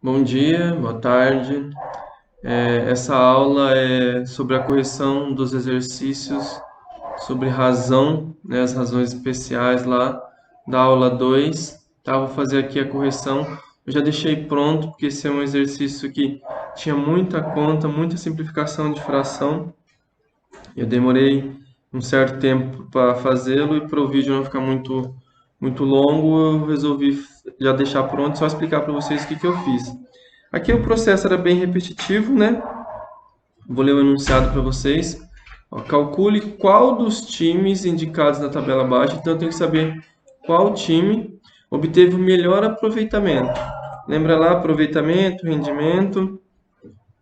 Bom dia, boa tarde. Essa aula é sobre a correção dos exercícios, sobre razão, né, as razões especiais lá da aula 2. Tá, vou fazer aqui a correção. Eu já deixei pronto, porque esse é um exercício que tinha muita conta, muita simplificação de fração. Eu demorei um certo tempo para fazê-lo e para o vídeo não ficar muito longo, eu resolvi já deixar pronto, só explicar para vocês o que eu fiz. Aqui o processo era bem repetitivo, né? Vou ler o enunciado para vocês. Ó, calcule qual dos times indicados na tabela abaixo, então eu tenho que saber qual time obteve o melhor aproveitamento. Lembra lá, aproveitamento, rendimento,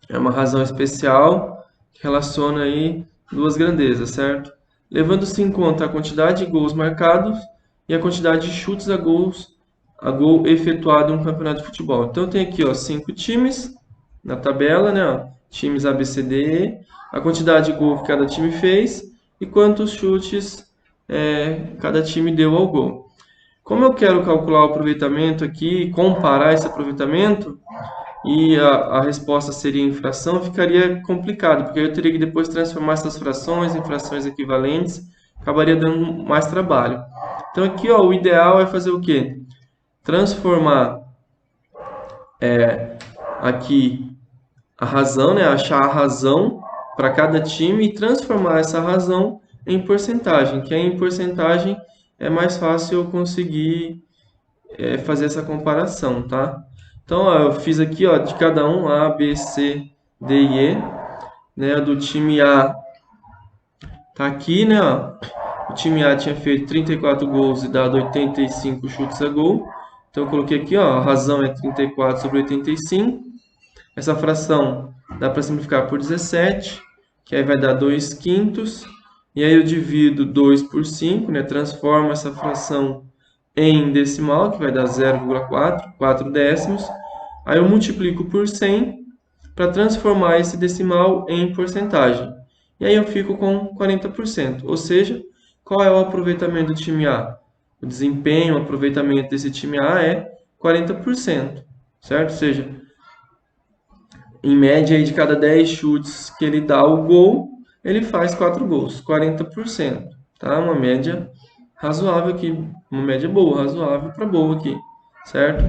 é uma razão especial que relaciona aí duas grandezas, certo? Levando-se em conta a quantidade de gols marcados e a quantidade de chutes a gol efetuado em um campeonato de futebol. Então tem aqui, ó, 5 times na tabela, né, ó, times A, B, C, D, E, a quantidade de gol que cada time fez e quantos chutes cada time deu ao gol. Como eu quero calcular o aproveitamento aqui, comparar esse aproveitamento, e a resposta seria em fração, ficaria complicado, porque eu teria que depois transformar essas frações em frações equivalentes, acabaria dando mais trabalho. Então aqui, ó, o ideal é fazer o quê? Transformar aqui a razão, né? Achar a razão para cada time e transformar essa razão em porcentagem, que aí em porcentagem é mais fácil eu conseguir fazer essa comparação, tá? Então, ó, eu fiz aqui, ó, de cada um, A, B, C, D e E, né? Do time A tá aqui, né? Ó. O time A tinha feito 34 gols e dado 85 chutes a gol. Então, eu coloquei aqui, ó, a razão é 34 sobre 85. Essa fração dá para simplificar por 17, que aí vai dar 2 quintos. E aí eu divido 2 por 5, né? Transformo essa fração em decimal, que vai dar 0,4, 4 décimos. Aí eu multiplico por 100 para transformar esse decimal em porcentagem. E aí eu fico com 40%. Ou seja, qual é o aproveitamento do time A? O desempenho, o aproveitamento desse time A é 40%, certo? Ou seja, em média aí de cada 10 chutes que ele dá o gol, ele faz 4 gols, 40%, tá? Uma média razoável aqui, uma média boa, razoável para boa aqui, certo?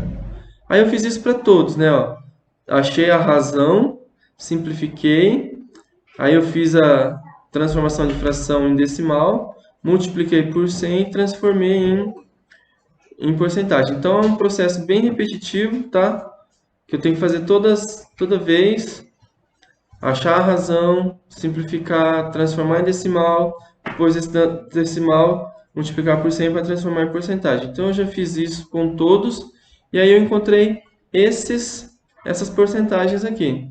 Aí eu fiz isso para todos, né, ó. Achei a razão, simplifiquei, aí eu fiz a transformação de fração em decimal, multipliquei por 100 e transformei em porcentagem. Então é um processo bem repetitivo, tá? Que eu tenho que fazer toda vez, achar a razão, simplificar, transformar em decimal, depois esse decimal multiplicar por 100 para transformar em porcentagem. Então eu já fiz isso com todos e aí eu encontrei essas porcentagens aqui.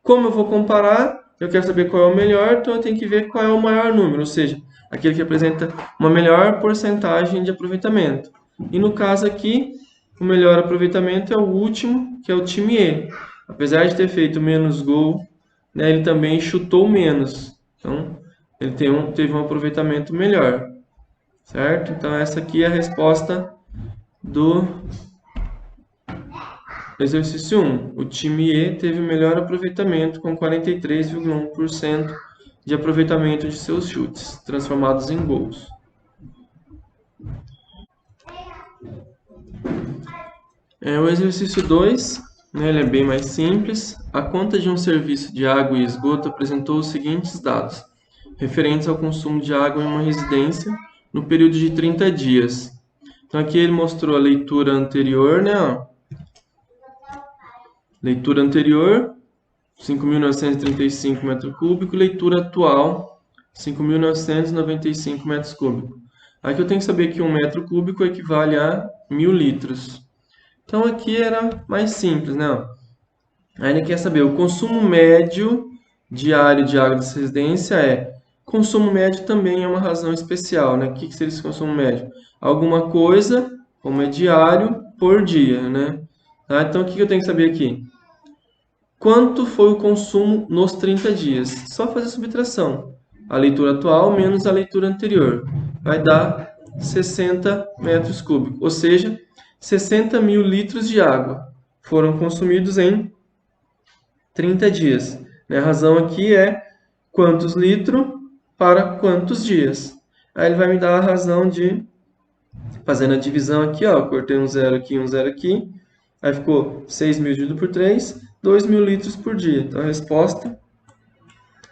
Como eu vou comparar, eu quero saber qual é o melhor, então eu tenho que ver qual é o maior número, ou seja, aquele que apresenta uma melhor porcentagem de aproveitamento. E no caso aqui, o melhor aproveitamento é o último, que é o time E. Apesar de ter feito menos gol, né, ele também chutou menos. Então, ele teve um aproveitamento melhor. Certo? Então, essa aqui é a resposta do exercício 1. O time E teve o melhor aproveitamento, com 43,1% de aproveitamento de seus chutes, transformados em gols. O exercício 2, né, ele é bem mais simples. A conta de um serviço de água e esgoto apresentou os seguintes dados, referentes ao consumo de água em uma residência no período de 30 dias. Então, aqui ele mostrou a leitura anterior, né? Ó. Leitura anterior, 5.935 metros cúbicos. Leitura atual, 5.995 metros cúbicos. Aqui eu tenho que saber que 1 metro cúbico equivale a 1.000 litros. Então, aqui era mais simples, né? Aí ele quer saber o consumo médio diário de água dessa residência consumo médio também é uma razão especial, né? O que seria esse consumo médio? Alguma coisa, como é diário, por dia, né? Tá? Então, o que eu tenho que saber aqui? Quanto foi o consumo nos 30 dias? Só fazer a subtração. A leitura atual menos a leitura anterior. Vai dar 60 metros cúbicos, ou seja, 60.000 litros de água. foram consumidos em 30 dias. A razão aqui é quantos litros para quantos dias. Aí ele vai me dar a razão de, fazendo a divisão aqui, ó, cortei um zero aqui, um zero aqui, aí ficou 6.000 dividido por 3, 2.000 litros por dia. Então a resposta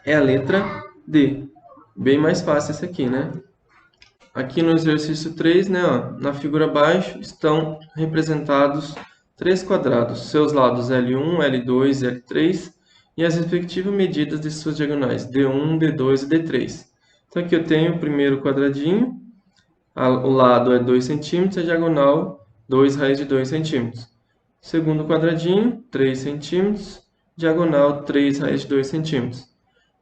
é a letra D. Bem mais fácil essa aqui, né? Aqui no exercício 3, né, ó, na figura abaixo, estão representados três quadrados, seus lados L1, L2 e L3, e as respectivas medidas de suas diagonais, D1, D2 e D3. Então aqui eu tenho o primeiro quadradinho, o lado é 2 centímetros, a diagonal 2 raiz de 2 centímetros. Segundo quadradinho, 3 centímetros, diagonal 3 raiz de 2 centímetros.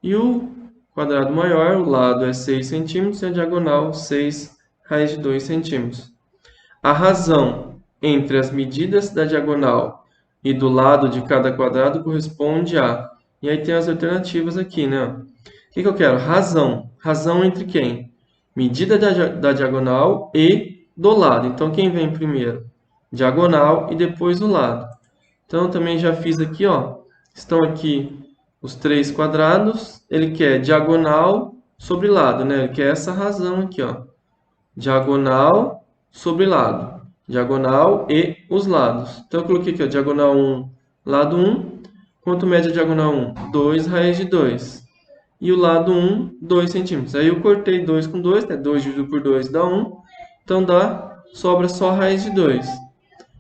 E o quadrado maior, o lado é 6 centímetros e a diagonal 6 raiz de 2 centímetros. A razão entre as medidas da diagonal e do lado de cada quadrado corresponde a... E aí tem as alternativas aqui, né? O que eu quero? Razão. Razão entre quem? Medida da diagonal e do lado. Então, quem vem primeiro? Diagonal e depois o lado. Então, também já fiz aqui, ó. Estão aqui os três quadrados. Ele quer diagonal sobre lado, né? Ele quer essa razão aqui, ó. Diagonal sobre lado. Diagonal e os lados. Então, eu coloquei aqui, ó, diagonal 1, lado 1. Quanto mede a diagonal 1? 2 raiz de 2. E o lado 1, 2 centímetros. Aí eu cortei 2 com 2, né? 2 dividido por 2 dá 1. Então, sobra só raiz de 2.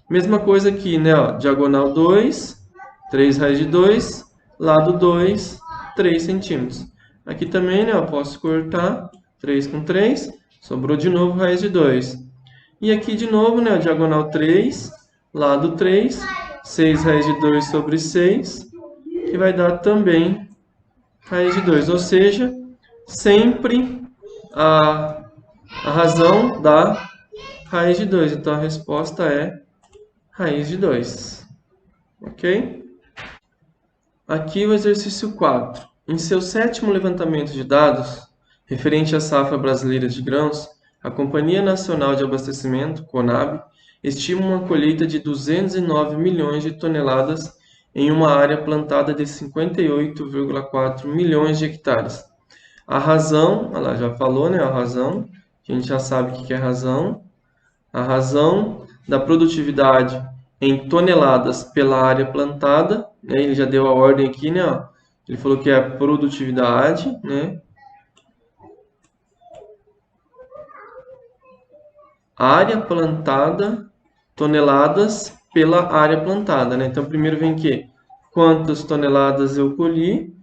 Mesma coisa aqui, né? Ó, diagonal 2, 3 raiz de 2, lado 2, 3 centímetros. Aqui também, né? Eu posso cortar 3 com 3, sobrou de novo raiz de 2. E aqui de novo, né? Diagonal 3, lado 3, 6 raiz de 2 sobre 6, que vai dar também raiz de 2. Ou seja, sempre a razão dá raiz de 2. Então a resposta é raiz de 2. Ok? Aqui o exercício 4. Em seu sétimo levantamento de dados, referente à safra brasileira de grãos, a Companhia Nacional de Abastecimento, CONAB, estima uma colheita de 209 milhões de toneladas em uma área plantada de 58,4 milhões de hectares. A razão, ela já falou, né? A razão, a gente já sabe o que é razão. A razão da produtividade em toneladas pela área plantada, né? Ele já deu a ordem aqui, né? Ó. Ele falou que é a produtividade, né? Área plantada, toneladas pela área plantada, né? Então, primeiro vem que quantas toneladas eu colhi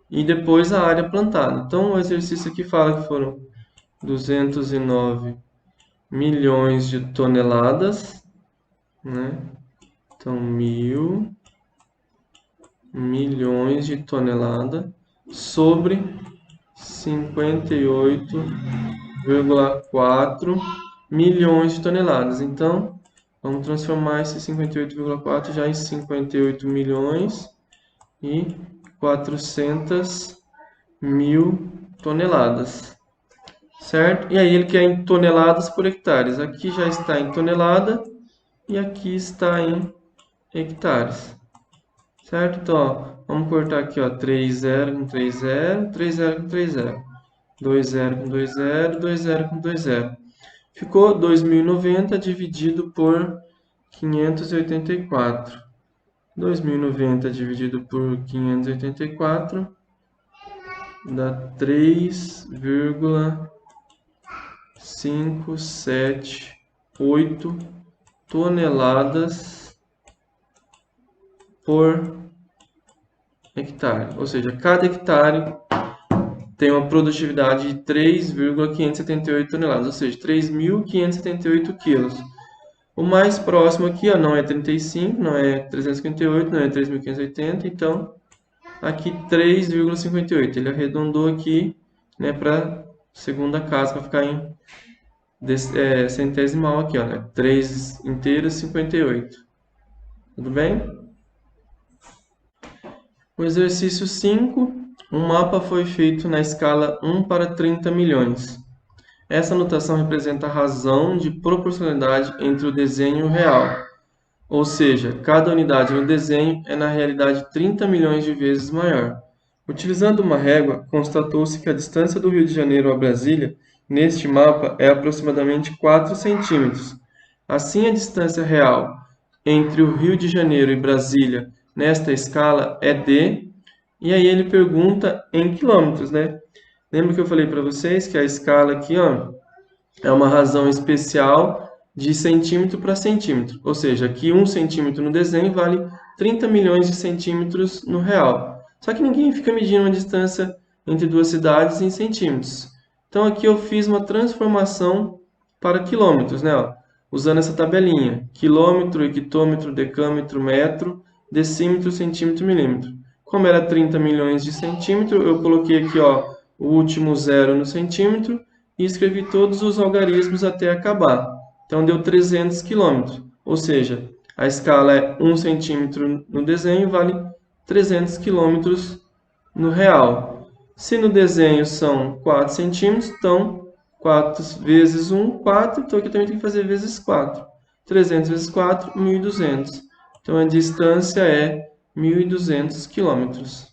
e depois a área plantada. Então, o exercício aqui fala que foram 209 milhões de toneladas, né? Então, 1.000 milhões de toneladas sobre 58,4 milhões de toneladas. Então, vamos transformar esse 58,4 já em 58 milhões e 400 mil toneladas. Certo? E aí ele quer em toneladas por hectares. Aqui já está em tonelada e aqui está em hectares. Certo? Então, ó, vamos cortar aqui, ó, 3 0 com 3 0, 3 0 com 3 0. 2 0 com 2 0, 2 0 com 2 0. Ficou 2.090 dividido por 584. 2.090 dividido por 584 dá 3,578 toneladas por hectare. Ou seja, cada hectare tem uma produtividade de 3,578 toneladas, ou seja, 3.578 quilos. O mais próximo aqui, ó, não é 35, não é 358, não é 3.580, então aqui 3,58. Ele arredondou aqui, né, para segunda casa, para ficar em centesimal aqui, ó, né? 3 inteiras, 58. Tudo bem? O exercício 5, um mapa foi feito na escala 1 para 30 milhões. Essa notação representa a razão de proporcionalidade entre o desenho e o real. Ou seja, cada unidade no desenho é na realidade 30 milhões de vezes maior. Utilizando uma régua, constatou-se que a distância do Rio de Janeiro a Brasília, neste mapa, é aproximadamente 4 centímetros. Assim, a distância real entre o Rio de Janeiro e Brasília nesta escala é de... E aí ele pergunta em quilômetros, né? Lembra que eu falei para vocês que a escala aqui, ó, é uma razão especial de centímetro para centímetro. Ou seja, aqui 1 centímetro no desenho vale 30 milhões de centímetros no real. Só que ninguém fica medindo uma distância entre duas cidades em centímetros. Então aqui eu fiz uma transformação para quilômetros, né? Ó, usando essa tabelinha. Quilômetro, hectômetro, decâmetro, metro, decímetro, centímetro, milímetro. Como era 30 milhões de centímetro, eu coloquei aqui, ó, o último zero no centímetro e escrevi todos os algarismos até acabar. Então deu 300 quilômetros, ou seja, a escala é 1 centímetro no desenho vale 300 quilômetros no real. Se no desenho são 4 centímetros, então 4 vezes 1, 4, então aqui também tem que fazer vezes 4. 300 vezes 4, 1.200. Então a distância é 1.200 quilômetros.